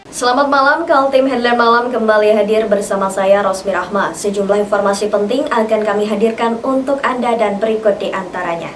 Selamat malam, Kaltim Headline Malam kembali hadir bersama saya Rosmi Rahma. Sejumlah informasi penting akan kami hadirkan untuk Anda dan berikut di antaranya.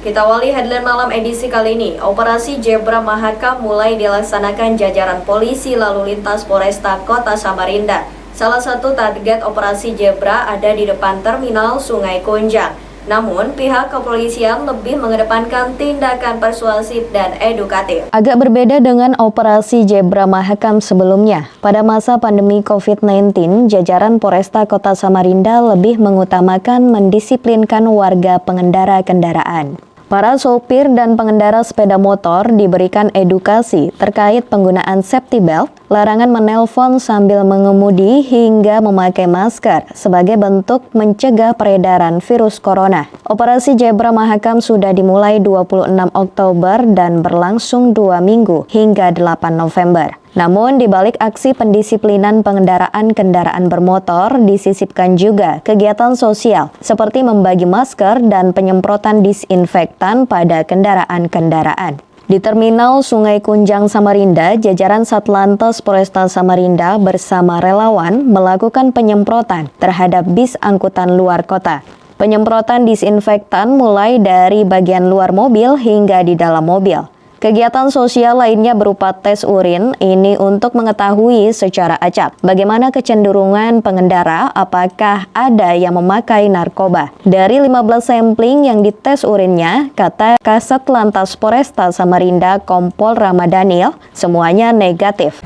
Kita awali Headline Malam edisi kali ini. Operasi Zebra Mahakam mulai dilaksanakan jajaran polisi lalu lintas Polresta Kota Samarinda. Salah satu target operasi Zebra ada di depan terminal Sungai Kunjang. Namun, pihak kepolisian lebih mengedepankan tindakan persuasif dan edukatif. Agak berbeda dengan operasi Zebra Mahakam sebelumnya. Pada masa pandemi COVID-19, jajaran Polresta Kota Samarinda lebih mengutamakan mendisiplinkan warga pengendara kendaraan. Para sopir dan pengendara sepeda motor diberikan edukasi terkait penggunaan safety belt, larangan menelpon sambil mengemudi hingga memakai masker sebagai bentuk mencegah peredaran virus corona. Operasi Zebra Mahakam sudah dimulai 26 Oktober dan berlangsung 2 minggu hingga 8 November. Namun, di balik aksi pendisiplinan pengendaraan kendaraan bermotor, disisipkan juga kegiatan sosial seperti membagi masker dan penyemprotan disinfektan pada kendaraan-kendaraan. Di Terminal Sungai Kunjang Samarinda, jajaran Satlantas Polresta Samarinda bersama relawan melakukan penyemprotan terhadap bis angkutan luar kota. Penyemprotan disinfektan mulai dari bagian luar mobil hingga di dalam mobil. Kegiatan sosial lainnya berupa tes urin, ini untuk mengetahui secara acak bagaimana kecenderungan pengendara, apakah ada yang memakai narkoba. Dari 15 sampling yang dites urinnya, kata Kasat Lantas Polresta Samarinda Kompol Ramadhanil, semuanya negatif.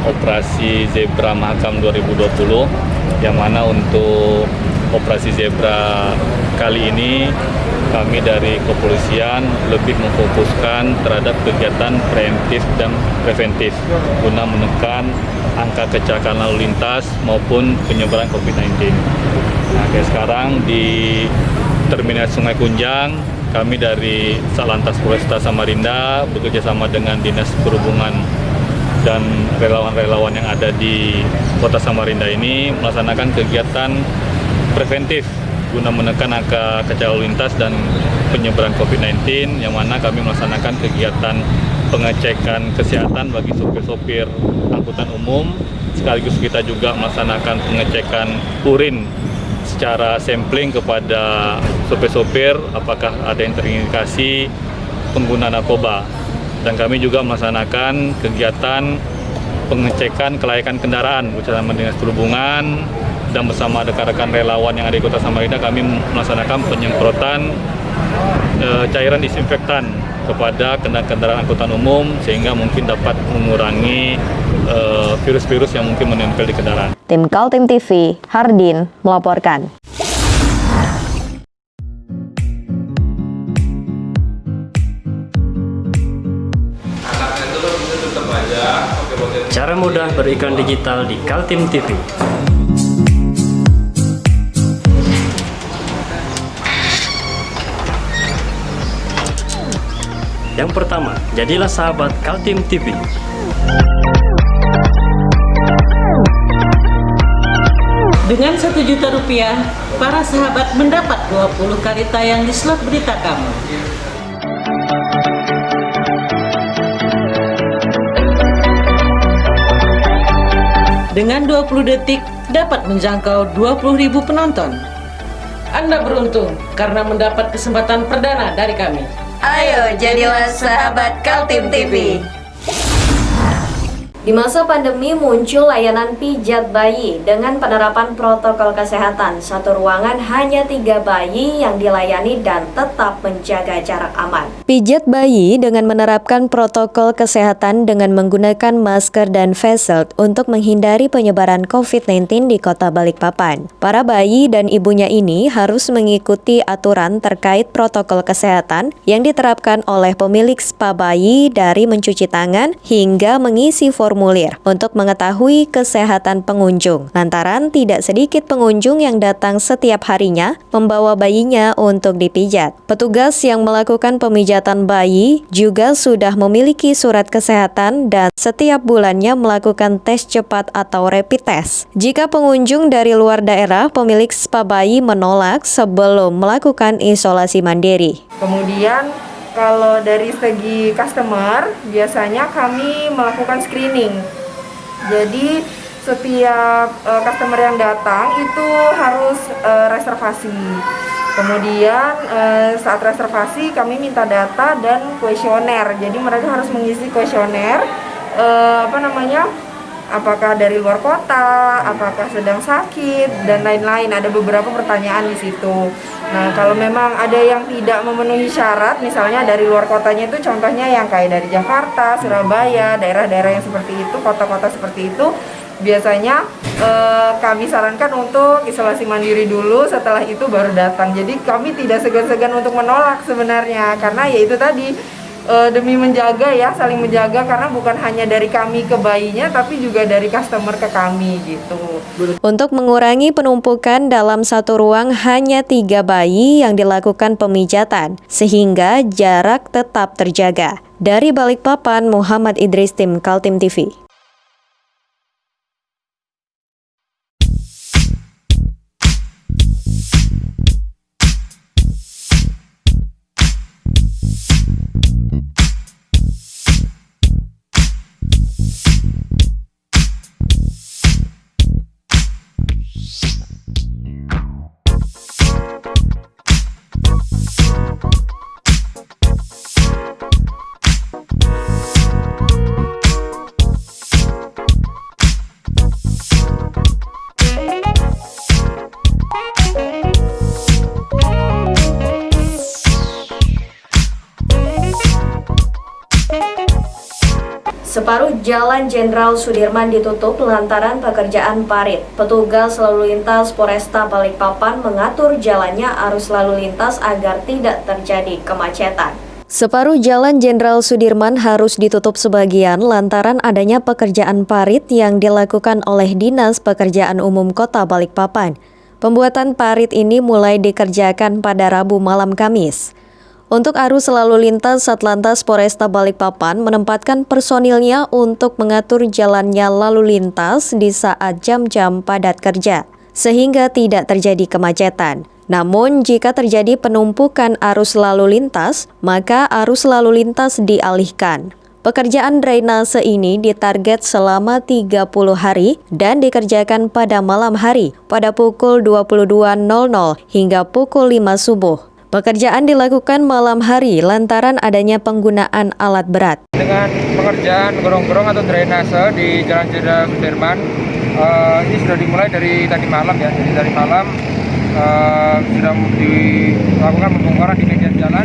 Operasi Zebra Mahakam 2020, yang mana untuk operasi Zebra kali ini kami dari kepolisian lebih memfokuskan terhadap kegiatan preemptif dan preventif guna menekan angka kecelakaan lalu lintas maupun penyebaran COVID-19. Nah, kayak sekarang di Terminal Sungai Kunjang, kami dari Satlantas Polresta Samarinda bekerjasama dengan Dinas Perhubungan dan relawan-relawan yang ada di Kota Samarinda ini melaksanakan kegiatan preventif guna menekan angka kecelakaan lalu lintas dan penyebaran COVID-19, yang mana kami melaksanakan kegiatan pengecekan kesehatan bagi sopir-sopir angkutan umum, sekaligus kita juga melaksanakan pengecekan urin secara sampling kepada sopir-sopir apakah ada yang terindikasi pengguna narkoba. Dan kami juga melaksanakan kegiatan pengecekan kelayakan kendaraan bersama Dinas Perhubungan dan bersama rekan-rekan relawan yang ada di Kota Samarinda, kami melaksanakan penyemprotan cairan disinfektan kepada kendaraan angkutan umum sehingga mungkin dapat mengurangi virus-virus yang mungkin menempel di kendaraan. Tim Kaltim TV, Hardin melaporkan. Cara mudah beriklan digital di Kaltim TV. Yang pertama, jadilah sahabat Kaltim TV. Dengan Rp1.000.000, para sahabat mendapat 20 kali tayang di slot berita kamu. Dengan 20 detik, dapat menjangkau 20.000 penonton. Anda beruntung karena mendapat kesempatan perdana dari kami. Ayo jadilah sahabat Kaltim TV. Di masa pandemi muncul layanan pijat bayi dengan penerapan protokol kesehatan. Satu ruangan hanya 3 bayi yang dilayani dan tetap menjaga jarak aman. Pijat bayi dengan menerapkan protokol kesehatan dengan menggunakan masker dan face shield untuk menghindari penyebaran COVID-19 di Kota Balikpapan. Para bayi dan ibunya ini harus mengikuti aturan terkait protokol kesehatan yang diterapkan oleh pemilik spa bayi, dari mencuci tangan hingga mengisi formulir untuk mengetahui kesehatan pengunjung. Lantaran tidak sedikit pengunjung yang datang setiap harinya membawa bayinya untuk dipijat. Petugas yang melakukan pemijatan bayi juga sudah memiliki surat kesehatan dan setiap bulannya melakukan tes cepat atau rapid test. Jika pengunjung dari luar daerah, pemilik spa bayi menolak sebelum melakukan isolasi mandiri. Kemudian Kalau dari segi customer, biasanya kami melakukan screening. Jadi setiap customer yang datang itu harus reservasi. Kemudian saat reservasi kami minta data dan kuesioner. Jadi mereka harus mengisi kuesioner, apakah dari luar kota, apakah sedang sakit, dan lain-lain. Ada beberapa pertanyaan di situ. Nah, kalau memang ada yang tidak memenuhi syarat, misalnya dari luar kotanya itu contohnya yang kayak dari Jakarta, Surabaya, daerah-daerah yang seperti itu, kota-kota seperti itu, biasanya kami sarankan untuk isolasi mandiri dulu, setelah itu baru datang. Jadi kami tidak segan-segan untuk menolak sebenarnya, karena ya itu tadi, demi menjaga ya, saling menjaga, karena bukan hanya dari kami ke bayinya, tapi juga dari customer ke kami gitu. Untuk mengurangi penumpukan dalam satu ruang hanya 3 bayi yang dilakukan pemijatan, sehingga jarak tetap terjaga. Dari Balikpapan, Muhammad Idris, tim Kaltim TV. Separuh Jalan Jenderal Sudirman ditutup lantaran pekerjaan parit. Petugas lalu lintas Polresta Balikpapan mengatur jalannya arus lalu lintas agar tidak terjadi kemacetan. Separuh Jalan Jenderal Sudirman harus ditutup sebagian lantaran adanya pekerjaan parit yang dilakukan oleh Dinas Pekerjaan Umum Kota Balikpapan. Pembuatan parit ini mulai dikerjakan pada Rabu malam Kamis. Untuk arus lalu lintas, Satlantas Polresta Balikpapan menempatkan personilnya untuk mengatur jalannya lalu lintas di saat jam-jam padat kerja, sehingga tidak terjadi kemacetan. Namun, jika terjadi penumpukan arus lalu lintas, maka arus lalu lintas dialihkan. Pekerjaan drainase ini ditarget selama 30 hari dan dikerjakan pada malam hari pada pukul 22.00 hingga pukul 5 subuh. Pekerjaan dilakukan malam hari lantaran adanya penggunaan alat berat. Dengan pengerjaan gorong-gorong atau drainase di Jalan Jenderal Sudirman, ini sudah dimulai dari tadi malam ya. Jadi dari malam sudah dilakukan pembongkaran di median jalan,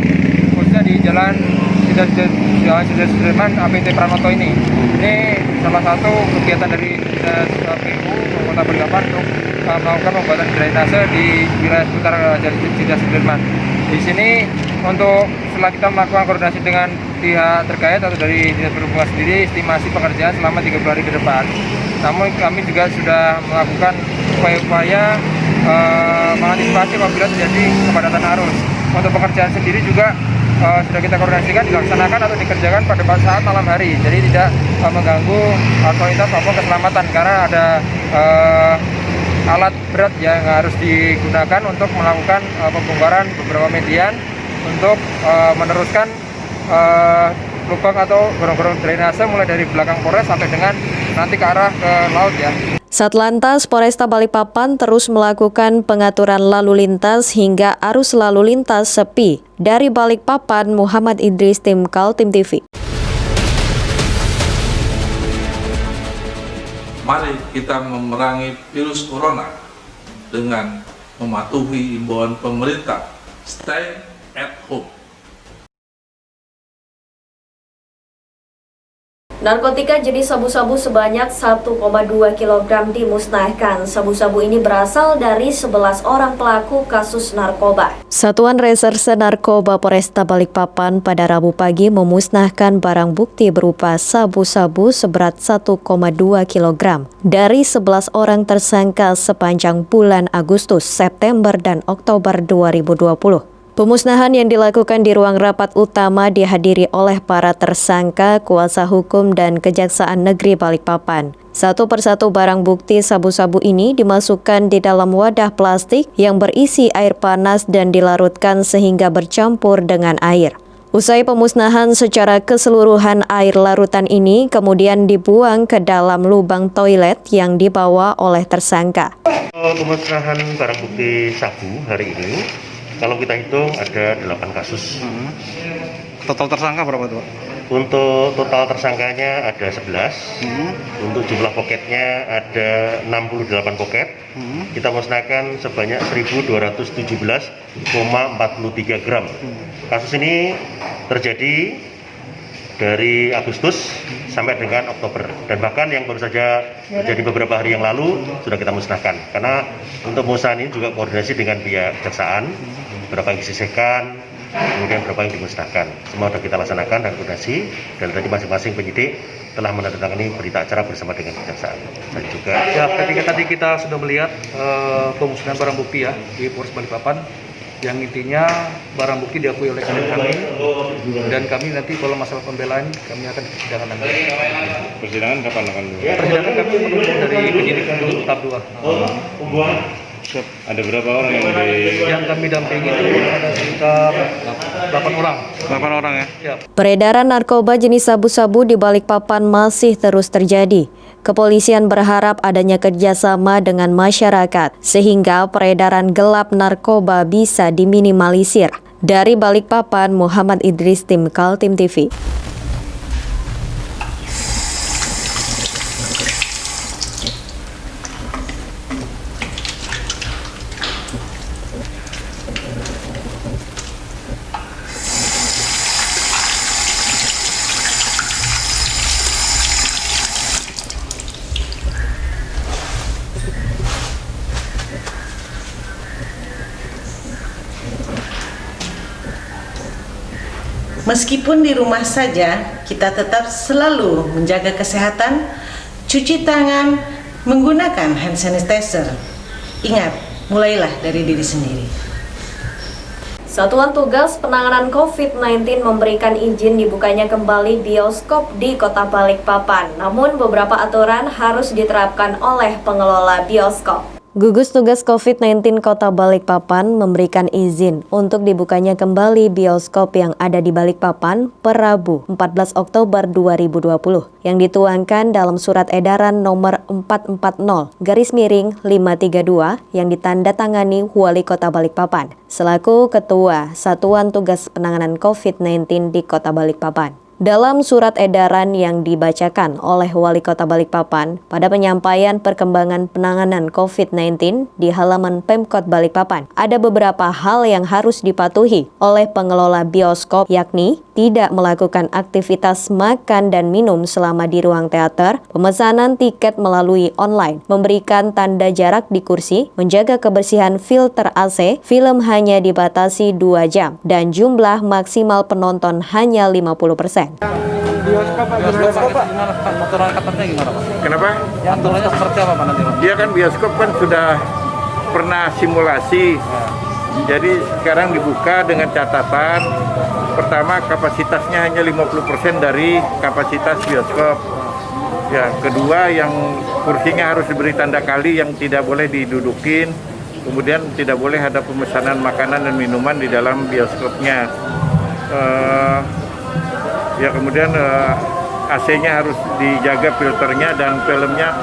khususnya di Jalan Jenderal Sudirman APT Pranoto ini. Ini salah satu kegiatan dari Dinas PU Kota Balikpapan untuk melakukan pembuatan drainase di wilayah sekitar Jalan Jenderal Sudirman. Di sini untuk setelah kita melakukan koordinasi dengan pihak terkait atau dari Dinas Perhubungan sendiri, estimasi pengerjaan selama 30 hari ke depan. Namun kami juga sudah melakukan upaya-upaya mengantisipasi apabila terjadi kepadatan arus. Untuk pekerjaan sendiri juga sudah kita koordinasikan dilaksanakan atau dikerjakan pada saat malam hari, jadi tidak mengganggu arus lalu lintas maupun keselamatan, karena ada alat berat yang harus digunakan untuk melakukan pembongkaran beberapa median untuk meneruskan lubang atau gorong-gorong drainase mulai dari belakang Polres sampai dengan nanti ke arah ke laut ya. Satlantas Polresta Balikpapan terus melakukan pengaturan lalu lintas hingga arus lalu lintas sepi. Dari Balikpapan, Muhammad Idris, tim Kaltim TV. Mari kita memerangi virus corona dengan mematuhi imbauan pemerintah, stay at home. Narkotika jenis sabu-sabu sebanyak 1,2 kg dimusnahkan. Sabu-sabu ini berasal dari 11 orang pelaku kasus narkoba. Satuan Reserse Narkoba Polresta Balikpapan pada Rabu pagi memusnahkan barang bukti berupa sabu-sabu seberat 1,2 kg dari 11 orang tersangka sepanjang bulan Agustus, September, dan Oktober 2020. Pemusnahan yang dilakukan di ruang rapat utama dihadiri oleh para tersangka, kuasa hukum, dan Kejaksaan Negeri Balikpapan. Satu persatu barang bukti sabu-sabu ini dimasukkan di dalam wadah plastik yang berisi air panas dan dilarutkan sehingga bercampur dengan air. Usai pemusnahan secara keseluruhan, air larutan ini kemudian dibuang ke dalam lubang toilet yang dibawa oleh tersangka. Pemusnahan barang bukti sabu hari ini, kalau kita hitung ada 8 kasus. Total tersangka berapa tuh? Untuk total tersangkanya ada 11. Untuk jumlah poketnya ada 68 poket. Kita musnahkan sebanyak 1.217,43 gram. Kasus ini terjadi dari Agustus sampai dengan Oktober, dan bahkan yang baru saja terjadi beberapa hari yang lalu sudah kita musnahkan. Karena untuk musnahan ini juga koordinasi dengan pihak kejaksaan, berapa yang disisihkan, kemudian berapa yang dimusnahkan. Semua sudah kita laksanakan dan koordinasi, dan tadi masing-masing penyidik telah menandatangani berita acara bersama dengan kejaksaan. Dan juga Ya, ketika tadi kita sudah melihat pemusnahan barang bukti ya di Polres Balikpapan, yang intinya barang bukti diakui oleh klien kami, dan kami nanti kalau masalah pembelaan kami akan persidangan nanti. Persidangan kapan akan? Persidangan kami menunggu dari penyidik dulu tahap 2. Ada berapa orang Yang kami dampingi itu ada sekitar 8 orang. 8 orang ya? Peredaran narkoba jenis sabu-sabu di Balikpapan masih terus terjadi. Kepolisian berharap adanya kerjasama dengan masyarakat sehingga peredaran gelap narkoba bisa diminimalisir. Dari Balikpapan, Muhammad Idris, tim Kaltim TV. Meskipun di rumah saja, kita tetap selalu menjaga kesehatan, cuci tangan, menggunakan hand sanitizer. Ingat, mulailah dari diri sendiri. Satuan Tugas Penanganan COVID-19 memberikan izin dibukanya kembali bioskop di Kota Balikpapan. Namun beberapa aturan harus diterapkan oleh pengelola bioskop. Gugus Tugas COVID-19 Kota Balikpapan memberikan izin untuk dibukanya kembali bioskop yang ada di Balikpapan per Rabu 14 Oktober 2020 yang dituangkan dalam Surat Edaran Nomor 440/532 yang ditandatangani Wali Kota Balikpapan selaku Ketua Satuan Tugas Penanganan COVID-19 di Kota Balikpapan. Dalam surat edaran yang dibacakan oleh Wali Kota Balikpapan pada penyampaian perkembangan penanganan COVID-19 di halaman Pemkot Balikpapan, ada beberapa hal yang harus dipatuhi oleh pengelola bioskop, yakni tidak melakukan aktivitas makan dan minum selama di ruang teater, pemesanan tiket melalui online, memberikan tanda jarak di kursi, menjaga kebersihan filter AC, film hanya dibatasi 2 jam, dan jumlah maksimal penonton hanya 50%. Bioskop Pak, gimana Pak? Aturan ketatnya gimana Pak? Kenapa? Ya, aturannya seperti apa Pak nanti Pak? Dia kan bioskop kan sudah pernah simulasi. Jadi sekarang dibuka dengan catatan pertama kapasitasnya hanya 50% dari kapasitas bioskop. Ya, kedua yang kursinya harus diberi tanda kali yang tidak boleh didudukin. Kemudian tidak boleh ada pemesanan makanan dan minuman di dalam bioskopnya. Ya, kemudian AC-nya harus dijaga filternya dan filmnya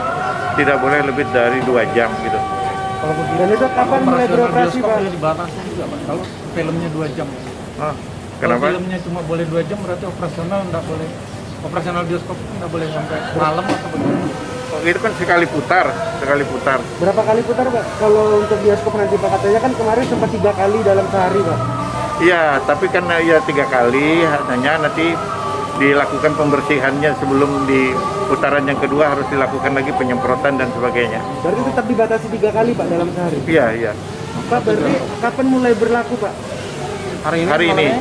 tidak boleh lebih dari 2 jam gitu. Dan itu kapan mulai beroperasi Pak? Dibatasi juga Pak, kalau filmnya 2 jam. Kenapa? Kalau filmnya cuma boleh 2 jam berarti operasional nggak boleh. Operasional bioskop nggak boleh sampai malam atau bagaimana? Itu kan sekali putar. Berapa kali putar Pak? Kalau untuk bioskop nanti Pak, katanya kan kemarin sempat 3 kali dalam sehari Pak. Iya, tapi kan ya 3 kali, hanya nanti dilakukan pembersihannya sebelum di putaran yang kedua harus dilakukan lagi penyemprotan dan sebagainya. Berarti tetap dibatasi 3 kali Pak dalam sehari? Iya. Pak, berarti kapan mulai berlaku Pak? Hari ini.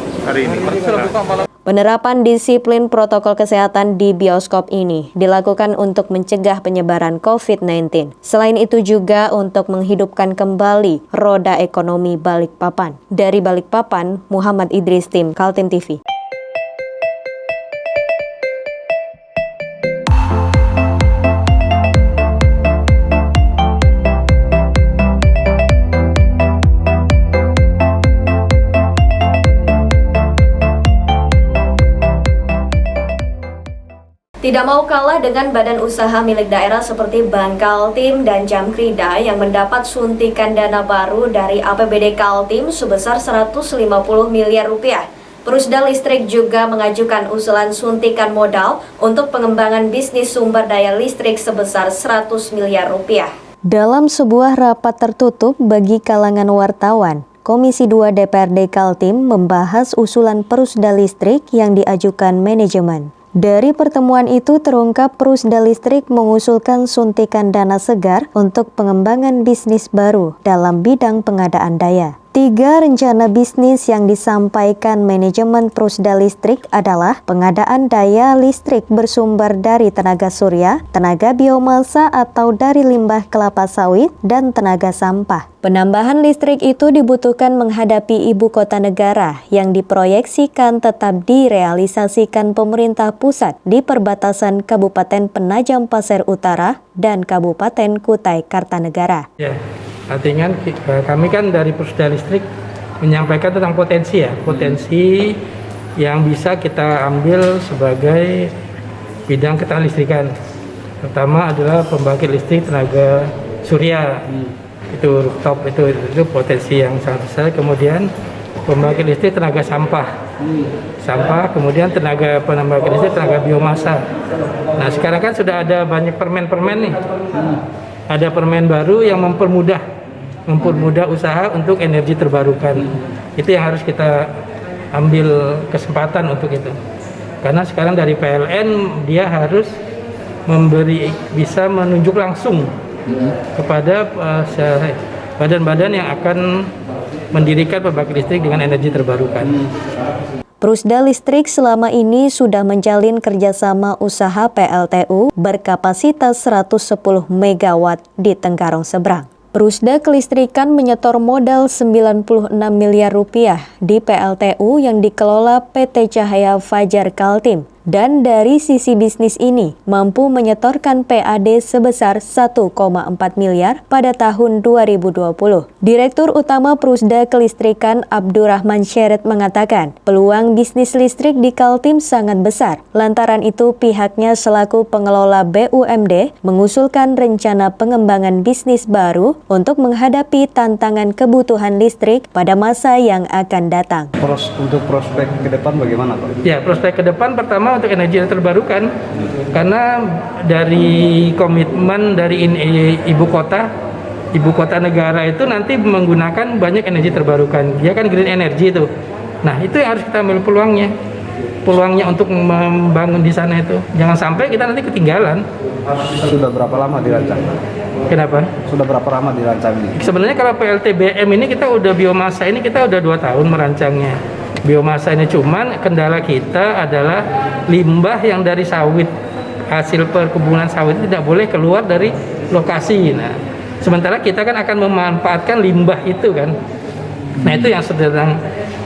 Penerapan disiplin protokol kesehatan di bioskop ini dilakukan untuk mencegah penyebaran COVID-19. Selain itu juga untuk menghidupkan kembali roda ekonomi Balikpapan. Dari Balikpapan, Muhammad Idris, tim Kaltim TV. Tidak mau kalah dengan badan usaha milik daerah seperti Bank Kaltim dan Jamkrida yang mendapat suntikan dana baru dari APBD Kaltim sebesar 150 miliar rupiah. Prusda Listrik juga mengajukan usulan suntikan modal untuk pengembangan bisnis sumber daya listrik sebesar 100 miliar rupiah. Dalam sebuah rapat tertutup bagi kalangan wartawan, Komisi 2 DPRD Kaltim membahas usulan Prusda Listrik yang diajukan manajemen. Dari pertemuan itu terungkap Prusda Listrik mengusulkan suntikan dana segar untuk pengembangan bisnis baru dalam bidang pengadaan daya. 3 rencana bisnis yang disampaikan manajemen Prusda Listrik adalah pengadaan daya listrik bersumber dari tenaga surya, tenaga biomasa atau dari limbah kelapa sawit, dan tenaga sampah. Penambahan listrik itu dibutuhkan menghadapi ibu kota negara yang diproyeksikan tetap direalisasikan pemerintah pusat di perbatasan Kabupaten Penajam Pasir Utara dan Kabupaten Kutai Kartanegara. Ya. Artinya kami kan dari Prusda Listrik menyampaikan tentang potensi yang bisa kita ambil sebagai bidang keterlistrikan. Pertama adalah pembangkit listrik tenaga surya, itu rooftop, itu potensi yang sangat besar. Kemudian pembangkit listrik tenaga sampah, kemudian pembangkit listrik tenaga biomasa. Nah sekarang kan sudah ada banyak permen nih, ada permen baru yang mempermudah usaha untuk energi terbarukan. Itu yang harus kita ambil kesempatan untuk itu. Karena sekarang dari PLN dia harus bisa menunjuk langsung kepada badan-badan yang akan mendirikan pembangkit listrik dengan energi terbarukan. Prusda Listrik selama ini sudah menjalin kerjasama usaha PLTU berkapasitas 110 MW di Tenggarong Seberang. Prusda Kelistrikan menyetor modal 96 miliar rupiah di PLTU yang dikelola PT Cahaya Fajar Kaltim. Dan dari sisi bisnis ini mampu menyetorkan PAD sebesar 1,4 miliar pada tahun 2020. Direktur Utama Prusda Kelistrikan Abdurrahman Syeret mengatakan peluang bisnis listrik di Kaltim sangat besar. Lantaran itu pihaknya selaku pengelola BUMD mengusulkan rencana pengembangan bisnis baru untuk menghadapi tantangan kebutuhan listrik pada masa yang akan datang. Untuk prospek ke depan bagaimana Pak? Ya, prospek ke depan pertama untuk energi terbarukan, karena dari komitmen dari ibu kota negara itu nanti menggunakan banyak energi terbarukan. Dia kan green energy itu. Nah itu yang harus kita ambil peluangnya untuk membangun di sana itu. Jangan sampai kita nanti ketinggalan. Sudah berapa lama dirancang? Kenapa? Sudah berapa lama dirancang ini? Sebenarnya kalau PLTBM ini kita udah biomasa ini kita udah 2 tahun merancangnya. Biomasa ini cuman kendala kita adalah limbah yang dari sawit, hasil perkebunan sawit tidak boleh keluar dari lokasi. Nah, sementara kita kan akan memanfaatkan limbah itu kan. Nah, itu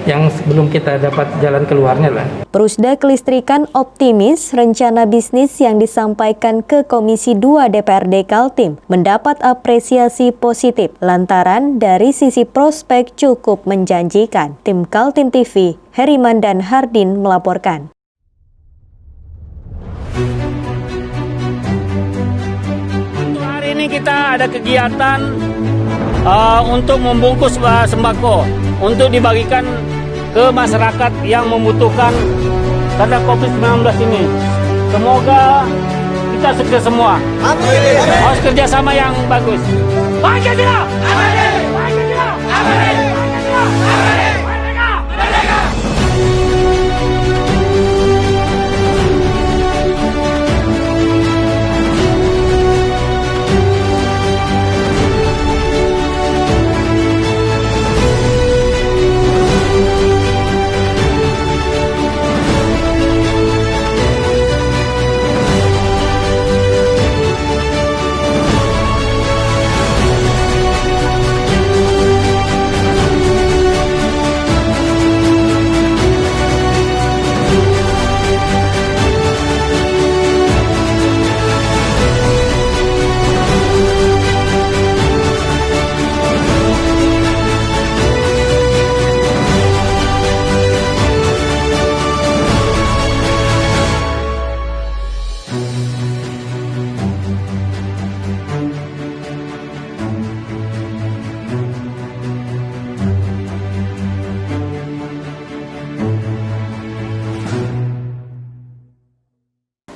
yang belum kita dapat jalan keluarnya lah. Prusda Kelistrikan optimis rencana bisnis yang disampaikan ke Komisi 2 DPRD Kaltim mendapat apresiasi positif lantaran dari sisi prospek cukup menjanjikan. Tim Kaltim TV, Heriman dan Hardin melaporkan. Hari ini kita ada kegiatan untuk membungkus sembako untuk dibagikan ke masyarakat yang membutuhkan karena COVID-19 ini. Semoga kita sukses semua. Amin. Harus kerjasama yang bagus. Pancasila! Amin. Pancasila! Amin. Pancasila! Amin. Merdeka! Merdeka!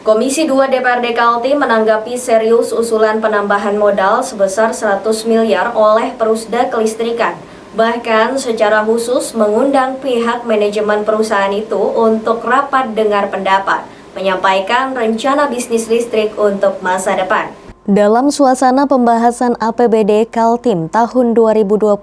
Komisi 2 DPRD Kaltim menanggapi serius usulan penambahan modal sebesar 100 miliar oleh Perusda Kelistrikan. Bahkan secara khusus mengundang pihak manajemen perusahaan itu untuk rapat dengar pendapat, menyampaikan rencana bisnis listrik untuk masa depan. Dalam suasana pembahasan APBD Kaltim tahun 2021,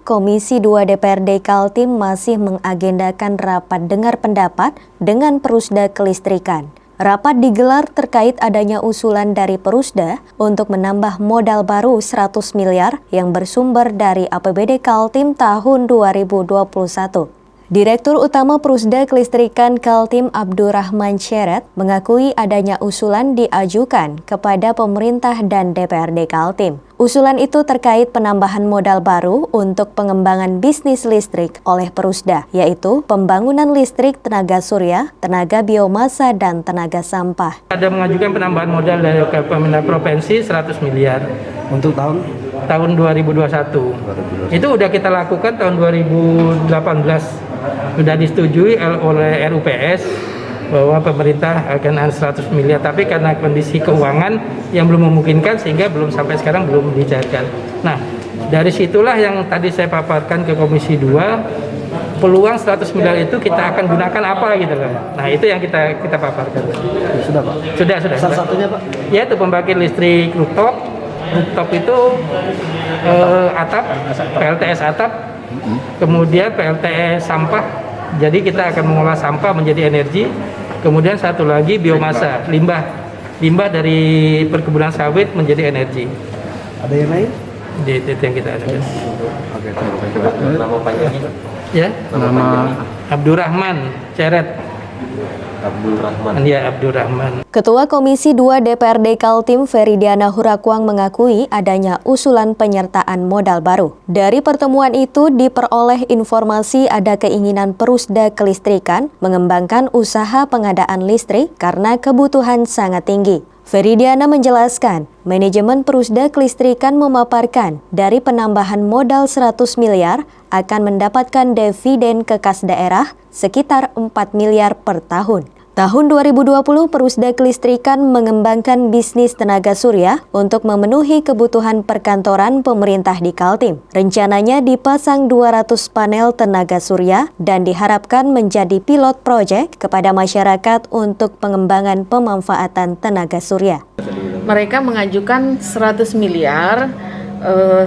Komisi 2 DPRD Kaltim masih mengagendakan rapat dengar pendapat dengan Perusda Kelistrikan. Rapat digelar terkait adanya usulan dari Perusda untuk menambah modal baru 100 miliar yang bersumber dari APBD Kaltim tahun 2021. Direktur Utama Perusda Kelistrikan Kaltim Abdurrahman Syeret mengakui adanya usulan diajukan kepada pemerintah dan DPRD Kaltim. Usulan itu terkait penambahan modal baru untuk pengembangan bisnis listrik oleh Perusda, yaitu pembangunan listrik tenaga surya, tenaga biomasa, dan tenaga sampah. Ada mengajukan penambahan modal dari Pemerintah Provinsi 100 miliar. Untuk tahun 2021. Itu udah kita lakukan tahun 2018. Sudah disetujui oleh RUPS bahwa pemerintah akan 100 miliar, tapi karena kondisi keuangan yang belum memungkinkan sehingga belum sampai sekarang belum dicairkan. Nah, dari situlah yang tadi saya paparkan ke Komisi 2, peluang 100 miliar itu kita akan gunakan apa gitu loh. Nah, itu yang kita paparkan. sudah Pak? Sudah. Salah satunya Pak? Ya, itu pembangkit listrik rooftop. Rooftop itu atap, PLTS atap, kemudian PLTS sampah. Jadi kita akan mengolah sampah menjadi energi. Kemudian satu lagi biomasa, limbah dari perkebunan sawit menjadi energi. Ada yang lain? Itu yang kita ada. Oke, nama panjangnya? Ya, nama Abdurrahman Syeret. Abdurrahman. Ketua Komisi 2 DPRD Kaltim Feridiana Hurakwang mengakui adanya usulan penyertaan modal baru. Dari pertemuan itu diperoleh informasi ada keinginan Perusda Kelistrikan mengembangkan usaha pengadaan listrik karena kebutuhan sangat tinggi. Feridiana menjelaskan, manajemen Perusda Kelistrikan memaparkan dari penambahan modal 100 miliar akan mendapatkan dividen ke kas daerah sekitar 4 miliar per tahun. Tahun 2020, Perusda Kelistrikan mengembangkan bisnis tenaga surya untuk memenuhi kebutuhan perkantoran pemerintah di Kaltim. Rencananya dipasang 200 panel tenaga surya dan diharapkan menjadi pilot project kepada masyarakat untuk pengembangan pemanfaatan tenaga surya. Mereka mengajukan 100 miliar.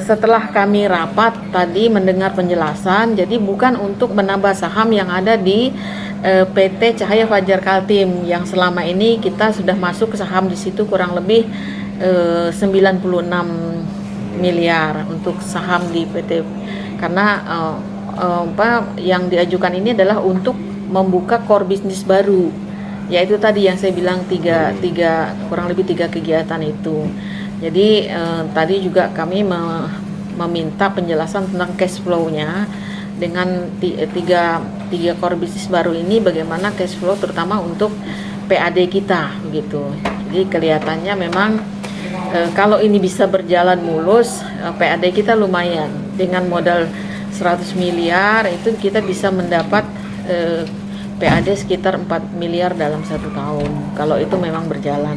Setelah kami rapat tadi mendengar penjelasan, jadi bukan untuk menambah saham yang ada di PT Cahaya Fajar Kaltim yang selama ini kita sudah masuk ke saham di situ kurang lebih 96 miliar untuk saham di PT, karena yang diajukan ini adalah untuk membuka core bisnis baru, yaitu tadi yang saya bilang kurang lebih tiga kegiatan itu. Jadi tadi juga kami meminta penjelasan tentang cash flow-nya dengan tiga core bisnis baru ini, bagaimana cash flow terutama untuk PAD kita gitu. Jadi kelihatannya memang kalau ini bisa berjalan mulus, PAD kita lumayan. Dengan modal 100 miliar itu kita bisa mendapat PAD sekitar 4 miliar dalam 1 tahun kalau itu memang berjalan.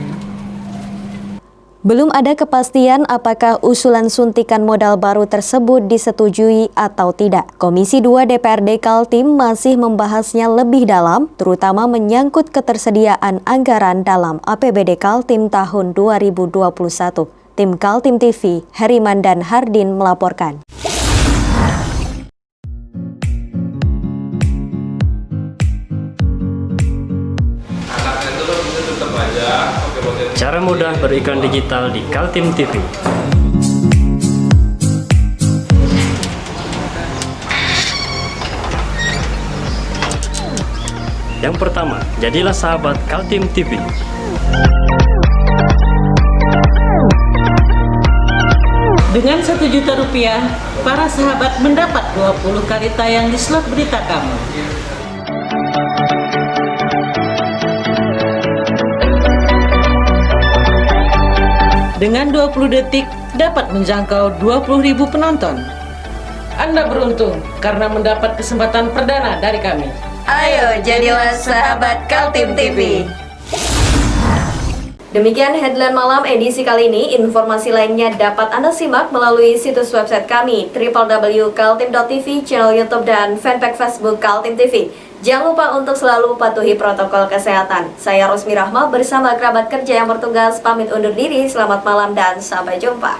Belum ada kepastian apakah usulan suntikan modal baru tersebut disetujui atau tidak. Komisi 2 DPRD Kaltim masih membahasnya lebih dalam, terutama menyangkut ketersediaan anggaran dalam APBD Kaltim tahun 2021. Tim Kaltim TV, Heriman dan Hardin melaporkan. Cara mudah beriklan digital di Kaltim TV. Yang pertama, jadilah sahabat Kaltim TV. Dengan Rp1 juta, para sahabat mendapat 20 kali tayang di slot berita kamu. Dengan 20 detik dapat menjangkau 20.000 penonton. Anda beruntung karena mendapat kesempatan perdana dari kami. Ayo jadilah sahabat Kaltim TV. Demikian headline malam edisi kali ini. Informasi lainnya dapat Anda simak melalui situs website kami www.kaltim.tv, channel YouTube dan fanpage Facebook Kaltim TV. Jangan lupa untuk selalu patuhi protokol kesehatan. Saya Rosmi Rahma bersama kerabat kerja yang bertugas pamit undur diri. Selamat malam dan sampai jumpa.